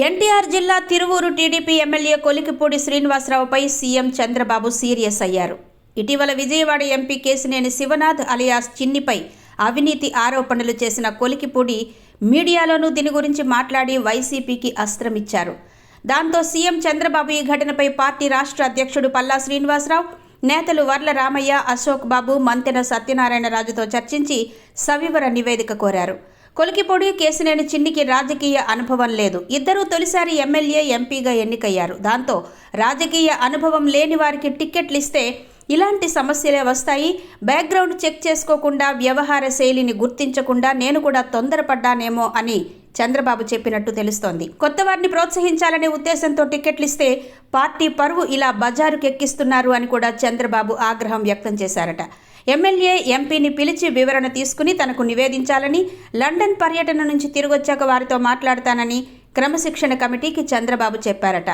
ఎన్టీఆర్ జిల్లా తిరువూరు టీడీపీ ఎమ్మెల్యే కొలికిపూడి శ్రీనివాసరావుపై CM Chandrababu serious అయ్యారు. ఇటీవల విజయవాడ ఎంపీ కేశినేని శివనాథ్ అలియాస్ చిన్నిపై అవినీతి ఆరోపణలు చేసిన కొలికిపూడి మీడియాలోనూ దీని గురించి మాట్లాడి వైసీపీకి అస్త్రమిచ్చారు. దాంతో సీఎం చంద్రబాబు ఈ ఘటనపై పార్టీ రాష్ట్ర అధ్యక్షుడు పల్లా శ్రీనివాసరావు, నేతలు వర్ల రామయ్య, అశోక్ బాబు, మంతెన సత్యనారాయణరాజుతో చర్చించి సవివర నివేదిక కోరారు. కొలికిపూడి, కేశినేని చిన్నికి రాజకీయ అనుభవం లేదు. ఇద్దరూ తొలిసారి ఎమ్మెల్యే, ఎంపీగా ఎన్నికయ్యారు. దాంతో రాజకీయ అనుభవం లేని వారికి టిక్కెట్లు ఇస్తే ఇలాంటి సమస్యలే వస్తాయి. బ్యాక్గ్రౌండ్ చెక్ చేసుకోకుండా, వ్యవహార శైలిని గుర్తించకుండా నేను కూడా తొందరపడ్డానేమో అని చంద్రబాబు చెప్పినట్టు తెలుస్తోంది. కొత్త వారిని ప్రోత్సహించాలనే ఉద్దేశంతో టికెట్లు ఇస్తే పార్టీ పరువు ఇలా బజారుకెక్కిస్తున్నారు అని కూడా చంద్రబాబు ఆగ్రహం వ్యక్తం చేశారట. ఎమ్మెల్యే, ఎంపీని పిలిచి వివరణ తీసుకుని తనకు నివేదించాలని, లండన్ పర్యటన నుంచి తిరిగొచ్చాక వారితో మాట్లాడతానని క్రమశిక్షణ కమిటీకి చంద్రబాబు చెప్పారట.